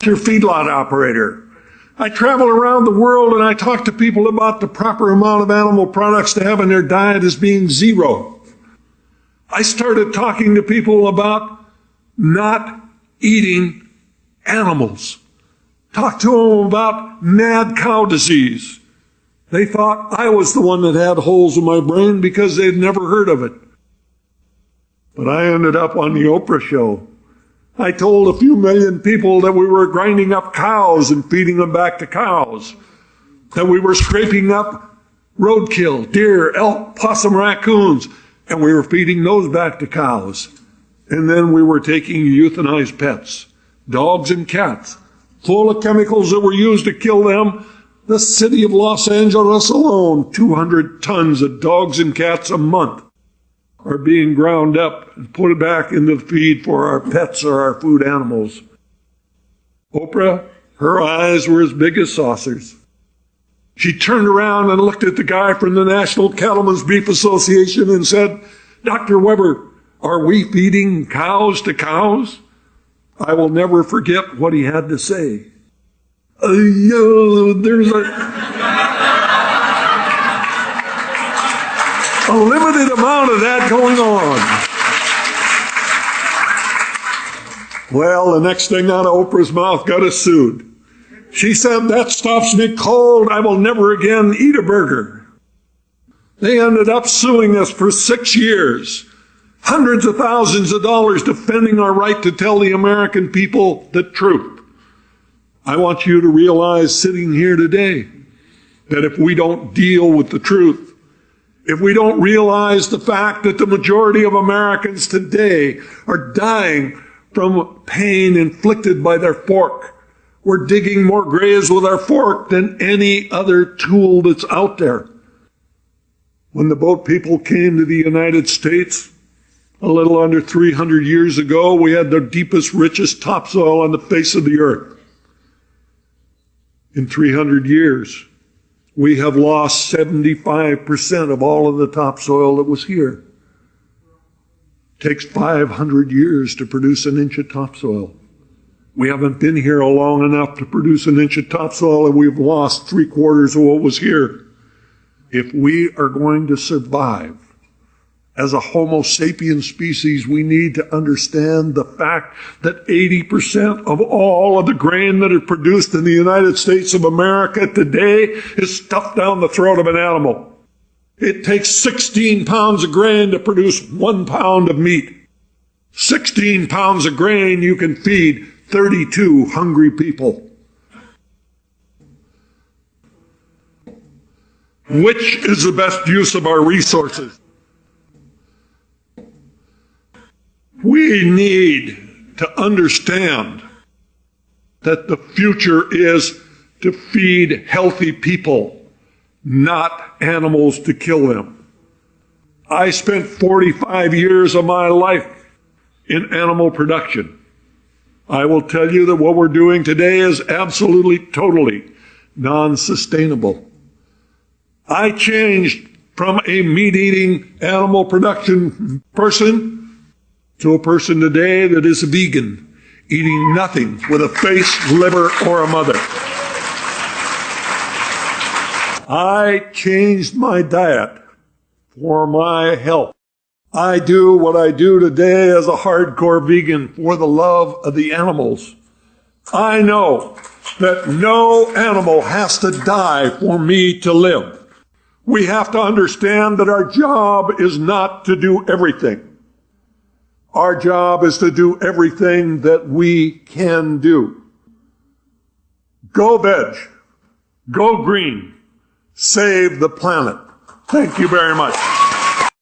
amateur feedlot operator. I travel around the world and I talk to people about the proper amount of animal products to have in their diet as being 0. I started talking to people about not eating animals. Talked to them about mad cow disease. They thought I was the one that had holes in my brain because they'd never heard of it. But I ended up on the Oprah show. I told a few million people that we were grinding up cows and feeding them back to cows, that we were scraping up roadkill, deer, elk, possum, raccoons, and we were feeding those back to cows. And then we were taking euthanized pets, dogs and cats, full of chemicals that were used to kill them. The city of Los Angeles alone, 200 tons of dogs and cats a month are being ground up and put back into the feed for our pets or our food animals. Oprah, her eyes were as big as saucers. She turned around and looked at the guy from the National Cattlemen's Beef Association and said, "Dr. Weber, are we feeding cows to cows?" I will never forget what he had to say. There's a limited amount of that going on. Well, the next thing out of Oprah's mouth got us sued. She said, "That stops me cold. I will never again eat a burger." They ended up suing us for 6 years. Hundreds of thousands of dollars defending our right to tell the American people the truth. I want you to realize sitting here today that if we don't deal with the truth, if we don't realize the fact that the majority of Americans today are dying from pain inflicted by their fork, we're digging more graves with our fork than any other tool that's out there. When the boat people came to the United States, a little under 300 years ago, we had the deepest, richest topsoil on the face of the earth. In 300 years, we have lost 75% of all of the topsoil that was here. It takes 500 years to produce an inch of topsoil. We haven't been here long enough to produce an inch of topsoil, and we've lost 3/4 of what was here. If we are going to survive as a Homo sapiens species, we need to understand the fact that 80% of all of the grain that is produced in the United States of America today is stuffed down the throat of an animal. It takes 16 pounds of grain to produce 1 pound of meat. 16 pounds of grain, you can feed 32 hungry people. Which is the best use of our resources? We need to understand that the future is to feed healthy people, not animals to kill them. I spent 45 years of my life in animal production. I will tell you that what we're doing today is absolutely, totally non-sustainable. I changed from a meat-eating animal production person to a person today that is a vegan, eating nothing with a face, liver, or a mother. I changed my diet for my health. I do what I do today as a hardcore vegan for the love of the animals. I know that no animal has to die for me to live. We have to understand that our job is not to do everything. Our job is to do everything that we can do. Go veg. Go green. Save the planet. Thank you very much.